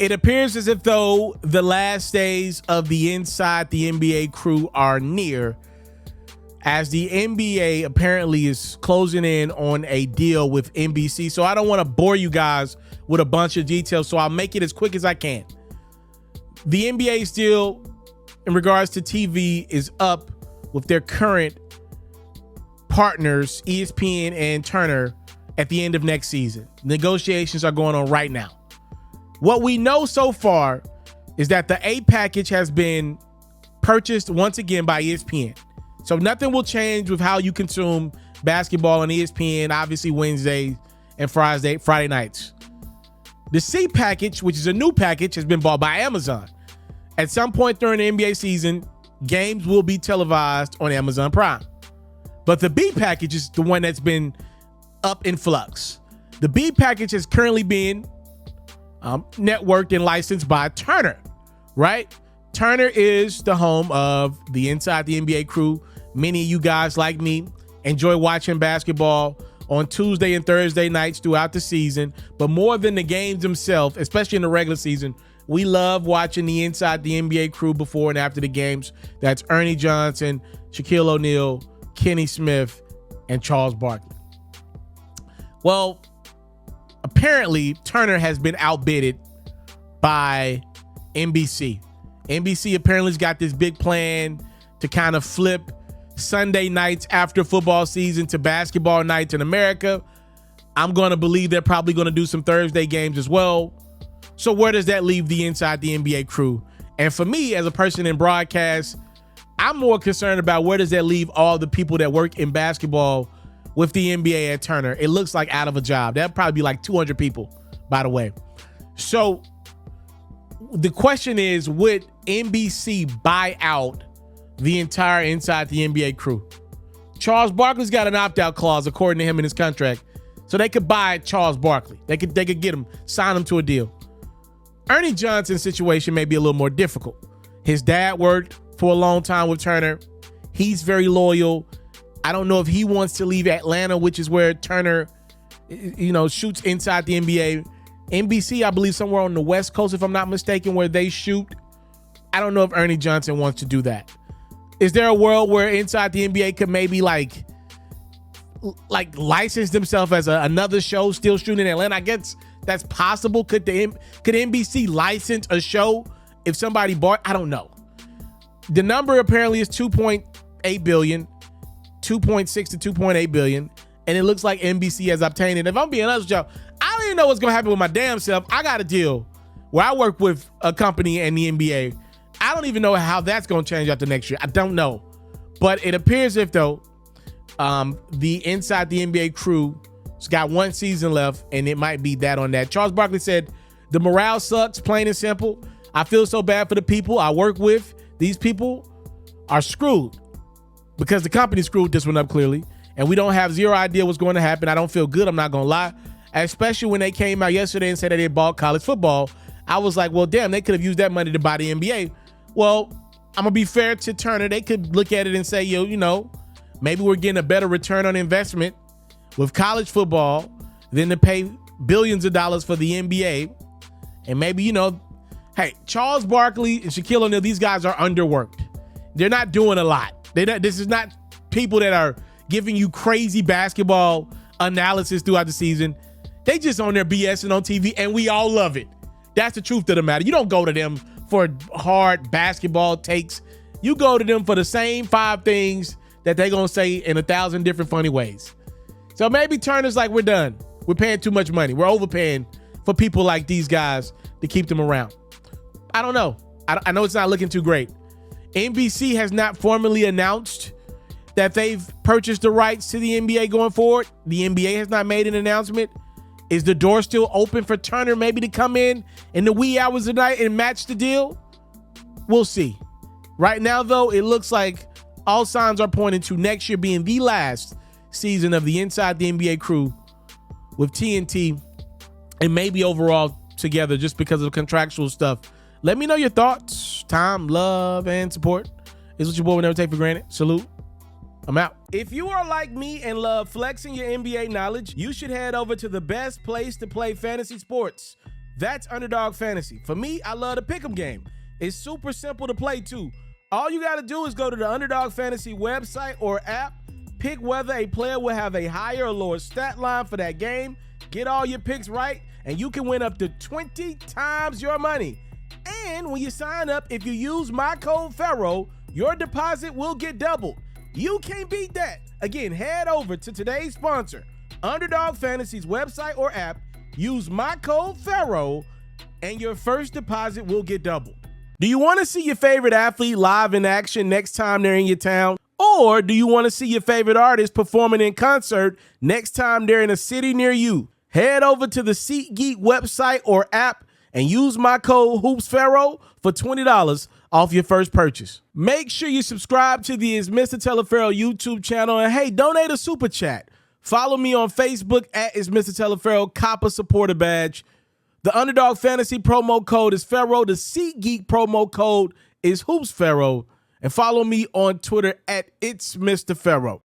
It appears as if though the last days of the Inside the NBA crew are near, as the NBA apparently is closing in on a deal with NBC. So I don't want to bore you guys with a bunch of details, so I'll make it as quick as I can. The NBA still, in regards to TV, is up with their current partners, ESPN and Turner, at the end of next season. Negotiations are going on right now. What we know so far is that the A package has been purchased once again by ESPN. So nothing will change with how you consume basketball on ESPN, obviously Wednesday and Friday nights. The C package, which is a new package, has been bought by Amazon. At some point during the NBA season, games will be televised on Amazon Prime. But the B package is the one that's been up in flux. The B package is currently being networked and licensed by Turner, right? Turner is the home of the Inside the NBA crew. Many of you guys, like me, enjoy watching basketball on Tuesday and Thursday nights throughout the season. But more than the games themselves, especially in the regular season, we love watching the Inside the NBA crew before and after the games. That's Ernie Johnson, Shaquille O'Neal, Kenny Smith, and Charles Barkley. Well, apparently Turner has been outbidded by NBC. NBC apparently has got this big plan to kind of flip Sunday nights after football season to basketball nights in America. I'm going to believe they're probably going to do some Thursday games as well. So where does that leave the Inside the NBA crew? And for me, as a person in broadcast, I'm more concerned about where does that leave all the people that work in basketball with the NBA at Turner. It looks like out of a job. That'd probably be like 200 people, by the way. So the question is, would NBC buy out the entire Inside the NBA crew? Charles Barkley's got an opt-out clause, according to him, in his contract. So they could buy Charles Barkley. They could get him, sign him to a deal. Ernie Johnson's situation may be a little more difficult. His dad worked for a long time with Turner. He's very loyal. I don't know if he wants to leave Atlanta, which is where Turner, shoots Inside the NBA. NBC, I believe, somewhere on the West Coast, if I'm not mistaken, where they shoot. I don't know if Ernie Johnson wants to do that. Is there a world where Inside the NBA could maybe like license themselves as another show still shooting in Atlanta? I guess that's possible. Could NBC license a show if somebody bought? I don't know. The number apparently is 2.8 billion, 2.6 to 2.8 billion, and it looks like NBC has obtained it. If I'm being honest with y'all, I don't even know what's gonna happen with my damn self. I got a deal where I work with a company and the NBA. I don't even know how that's gonna change after next year. I don't know, but it appears if though the Inside the NBA crew has got one season left, and it might be that on that. Charles Barkley said, "The morale sucks, plain and simple. I feel so bad for the people I work with. These people are screwed because the company screwed this one up clearly, and we don't have zero idea what's going to happen. I don't feel good. I'm not going to lie, especially when they came out yesterday and said that they bought college football. I was like, well, damn, they could have used that money to buy the NBA. Well, I'm going to be fair to Turner. They could look at it and say, maybe we're getting a better return on investment with college football than to pay billions of dollars for the NBA. And maybe, hey, Charles Barkley and Shaquille O'Neal, these guys are underworked. They're not doing a lot. This is not people that are giving you crazy basketball analysis throughout the season. They just on their BSing on TV, and we all love it. That's the truth of the matter. You don't go to them for hard basketball takes. You go to them for the same 5 things that they're going to say in 1,000 different funny ways. So maybe Turner's like, we're done. We're paying too much money. We're overpaying for people like these guys to keep them around. I don't know. I know it's not looking too great. NBC has not formally announced that they've purchased the rights to the NBA going forward. The NBA has not made an announcement. Is the door still open for Turner maybe to come in the wee hours of the night and match the deal? We'll see. Right now, though, it looks like all signs are pointing to next year being the last season of the Inside the NBA crew with TNT, and maybe overall together just because of contractual stuff. Let me know your thoughts. Time, love, and support is what your boy would never take for granted. Salute. I'm out. If you are like me and love flexing your NBA knowledge, you should head over to the best place to play fantasy sports, That's Underdog Fantasy. For me, I love the pick'em game. It's super simple to play too. All you got to do is go to the Underdog Fantasy website or app, pick whether a player will have a higher or lower stat line for that game, get all your picks right, and you can win up to 20 times your money. And when you sign up, if you use my code Ferro, your deposit will get doubled. You can't beat that. Again, head over to today's sponsor, Underdog Fantasy's website or app, use my code Ferro, and your first deposit will get doubled. Do you want to see your favorite athlete live in action next time they're in your town? Or do you want to see your favorite artist performing in concert next time they're in a city near you? Head over to the SeatGeek website or app and use my code HoopsFerro for $20 off your first purchase. Make sure you subscribe to the It's Mr. Taliaferro YouTube channel, and hey, donate a super chat. Follow me on Facebook at It's Mr. Taliaferro, cop a supporter badge. The Underdog Fantasy promo code is Ferro. The SeatGeek promo code is HoopsFerro. And follow me on Twitter at It's Mr. Ferro.